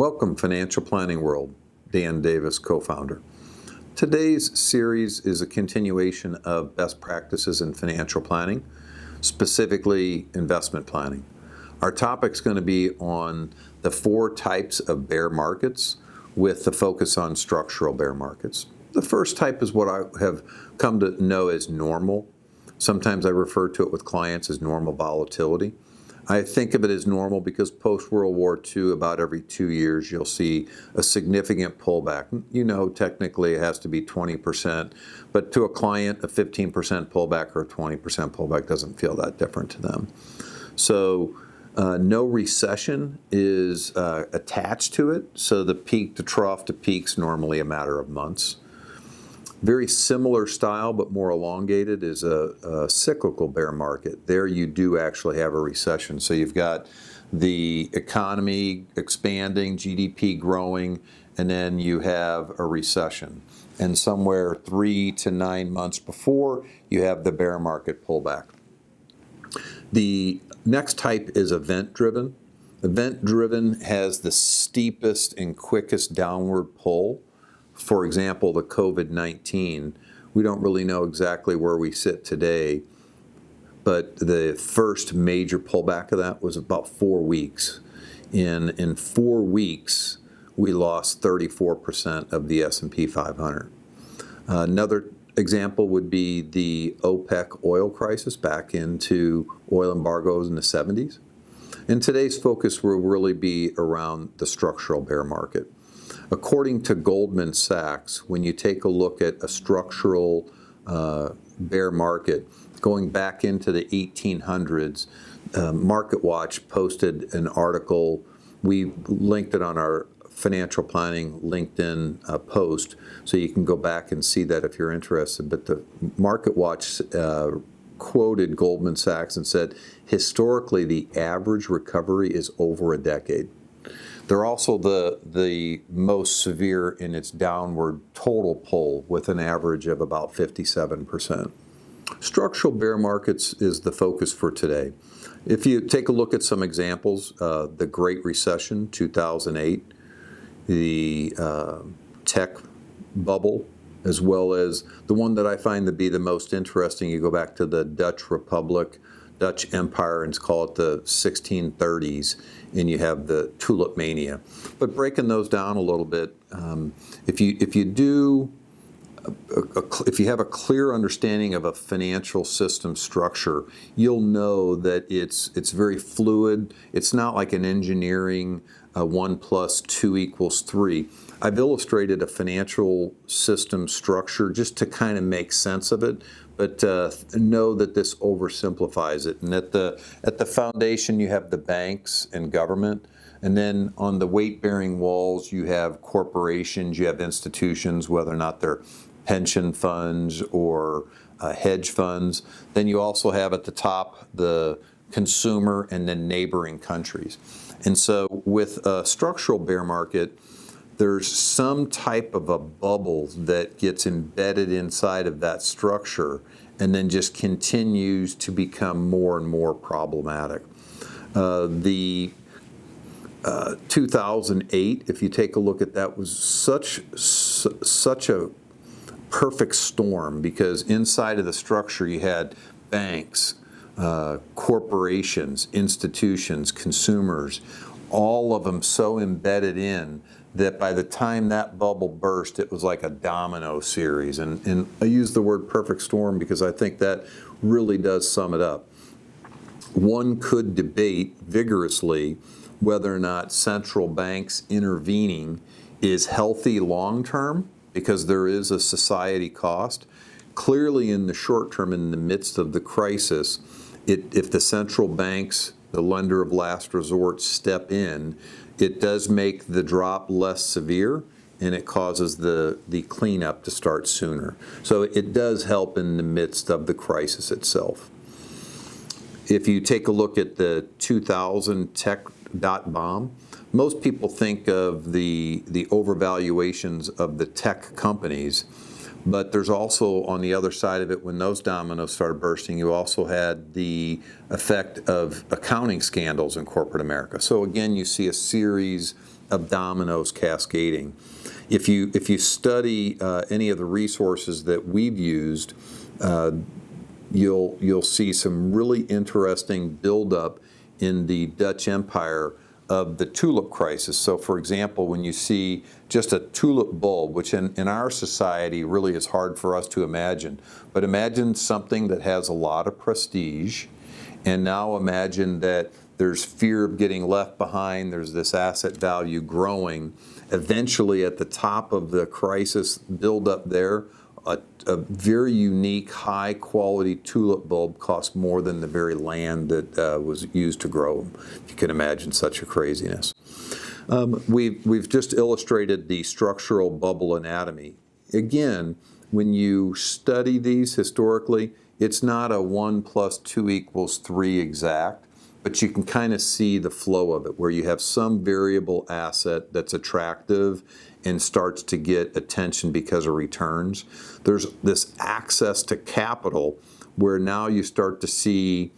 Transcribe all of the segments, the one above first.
Welcome, Financial Planning World. Dan Davis, co-founder. Today's series is a continuation of best practices in financial planning, specifically investment planning. Our topic's going to be on the 4 types of bear markets with the focus on structural bear markets. The first type is what I have come to know as normal. Sometimes I refer to it with clients as normal volatility. I think of it as normal because post-World War II, about every 2 years, you'll see a significant pullback. You know, technically it has to be 20%, but to a client, a 15% pullback or a 20% pullback doesn't feel that different to them. So no recession is attached to it, so the peak to trough to peak's normally a matter of months. Very similar style, but more elongated, is a cyclical bear market. There you do actually have a recession. So you've got the economy expanding, GDP growing, and then you have a recession. And somewhere 3 to 9 months before, you have the bear market pullback. The next type is event-driven. Event-driven has the steepest and quickest downward pull. For example, the COVID-19, we don't really know exactly where we sit today, but the first major pullback of that was about 4 weeks. In 4 weeks, we lost 34% of the S&P 500. Another example would be the OPEC oil crisis back into oil embargoes in the 70s. And today's focus will really be around the structural bear market. According to Goldman Sachs, when you take a look at a structural bear market, going back into the 1800s, MarketWatch posted an article. We linked it on our financial planning LinkedIn post, so you can go back and see that if you're interested. But the MarketWatch quoted Goldman Sachs and said, historically, the average recovery is over a decade. They're also the most severe in its downward total pull, with an average of about 57%. Structural bear markets is the focus for today. If you take a look at some examples, the Great Recession, 2008, the tech bubble, as well as the one that I find to be the most interesting, you go back to the Dutch Republic, Dutch Empire, and call it the 1630s, and you have the tulip mania. But breaking those down a little bit, if you have a clear understanding of a financial system structure, you'll know that it's very fluid. It's not like an engineering 1 + 2 = 3. I've illustrated a financial system structure just to kind of make sense of it, but know that this oversimplifies it. And at the foundation, you have the banks and government. And then on the weight-bearing walls, you have corporations, you have institutions, whether or not they're pension funds or hedge funds. Then you also have at the top the consumer and then neighboring countries. And so with a structural bear market, there's some type of a bubble that gets embedded inside of that structure and then just continues to become more and more problematic. The 2008, if you take a look at that, was such a perfect storm, because inside of the structure you had banks, corporations, institutions, consumers, all of them so embedded in that by the time that bubble burst, it was like a domino series. And I use the word perfect storm because I think that really does sum it up. One could debate vigorously whether or not central banks intervening is healthy long term, because there is a society cost. Clearly in the short term, in the midst of the crisis, if the central banks, the lender of last resort, step in, it does make the drop less severe, and it causes the cleanup to start sooner. So it does help in the midst of the crisis itself. If you take a look at the 2000 tech dot bomb, most people think of the overvaluations of the tech companies, but there's also, on the other side of it, when those dominoes started bursting, you also had the effect of accounting scandals in corporate America. So again, you see a series of dominoes cascading. If you study any of the resources that we've used, you'll see some really interesting buildup in the Dutch Empire of the tulip crisis. So for example, when you see just a tulip bulb, which in our society really is hard for us to imagine, but imagine something that has a lot of prestige, and now imagine that there's fear of getting left behind, there's this asset value growing. Eventually at the top of the crisis buildup there, a very unique, high-quality tulip bulb cost more than the very land that was used to grow them. You can imagine such a craziness. We've just illustrated the structural bubble anatomy. Again, when you study these historically, it's not a 1 + 2 = 3 exact, but you can kind of see the flow of it, where you have some variable asset that's attractive and starts to get attention because of returns. There's this access to capital where now you start to see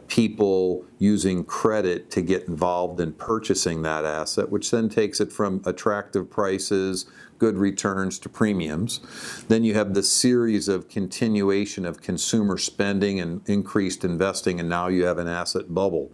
people using credit to get involved in purchasing that asset, which then takes it from attractive prices, good returns, to premiums. Then you have this series of continuation of consumer spending and increased investing, and now you have an asset bubble.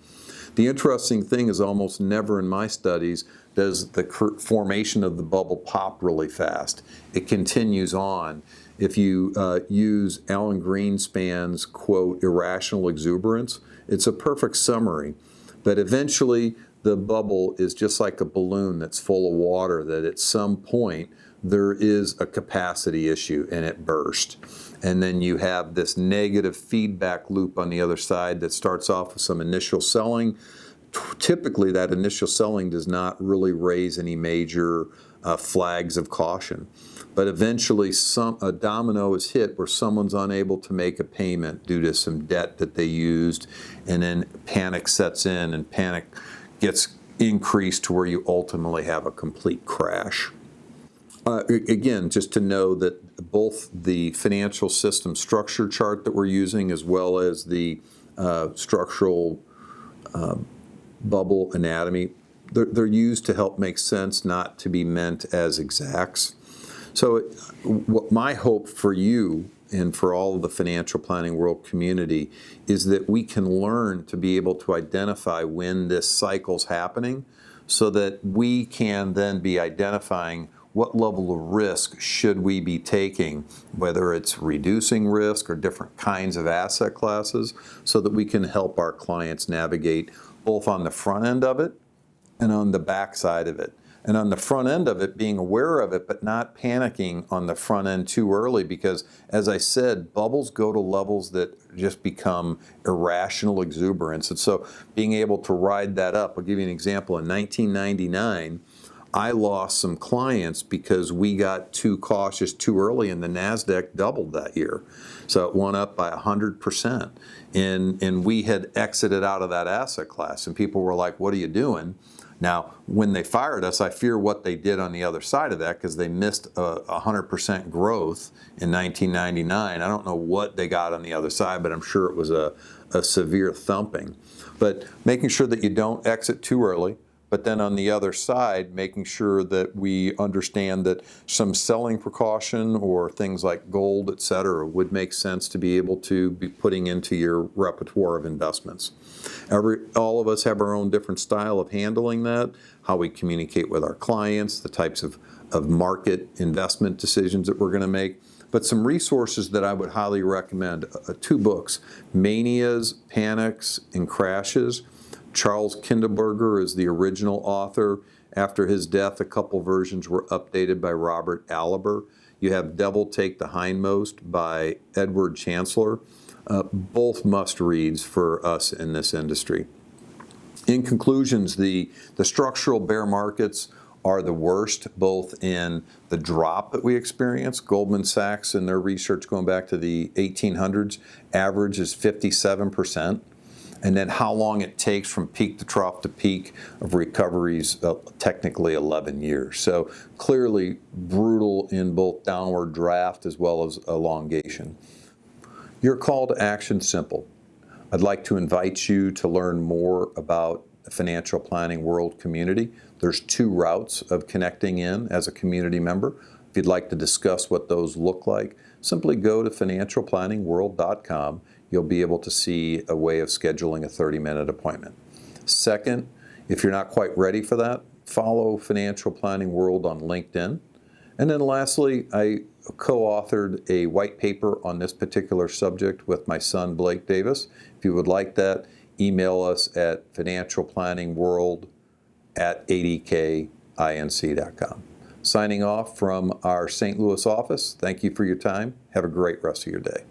The interesting thing is almost never in my studies does the formation of the bubble pop really fast. It continues on. If you use Alan Greenspan's quote, irrational exuberance, it's a perfect summary. But eventually the bubble is just like a balloon that's full of water, that at some point there is a capacity issue and it burst. And then you have this negative feedback loop on the other side that starts off with some initial selling. Typically that initial selling does not really raise any major flags of caution. But eventually a domino is hit where someone's unable to make a payment due to some debt that they used, and then panic sets in, and panic gets increased to where you ultimately have a complete crash. Again, just to know that both the financial system structure chart that we're using as well as the structural bubble anatomy, they're used to help make sense, not to be meant as exacts. So what my hope for you and for all of the financial planning world community is that we can learn to be able to identify when this cycle's happening, so that we can then be identifying what level of risk should we be taking, whether it's reducing risk or different kinds of asset classes, so that we can help our clients navigate both on the front end of it and on the back side of it. And on the front end of it, being aware of it, but not panicking on the front end too early, because, as I said, bubbles go to levels that just become irrational exuberance. And so being able to ride that up, I'll give you an example. In 1999, I lost some clients because we got too cautious too early, and the NASDAQ doubled that year. So it went up by 100%. And we had exited out of that asset class, and people were like, "What are you doing?" Now, when they fired us, I fear what they did on the other side of that, because they missed 100% growth in 1999. I don't know what they got on the other side, but I'm sure it was a severe thumping. But making sure that you don't exit too early, but then on the other side, making sure that we understand that some selling precaution or things like gold, et cetera, would make sense to be able to be putting into your repertoire of investments. All of us have our own different style of handling that, how we communicate with our clients, the types of market investment decisions that we're going to make. But some resources that I would highly recommend, 2 books, Manias, Panics, and Crashes. Charles Kindleberger is the original author. After his death, a couple versions were updated by Robert Aliber. You have Devil Take the Hindmost by Edward Chancellor. Both must-reads for us in this industry. In conclusions, the structural bear markets are the worst, both in the drop that we experience. Goldman Sachs, in their research going back to the 1800s, average is 57%. And then how long it takes from peak to trough to peak of recoveries, technically 11 years. So clearly brutal in both downward draft as well as elongation. Your call to action, simple. I'd like to invite you to learn more about financial planning world community. There's 2 routes of connecting in as a community member. If you'd like to discuss what those look like, simply go to financialplanningworld.com. You'll be able to see a way of scheduling a 30-minute appointment. Second, if you're not quite ready for that, follow Financial Planning World on LinkedIn. And then lastly, I co-authored a white paper on this particular subject with my son, Blake Davis. If you would like that, email us at financialplanningworld@adkinc.com. Signing off from our St. Louis office, thank you for your time. Have a great rest of your day.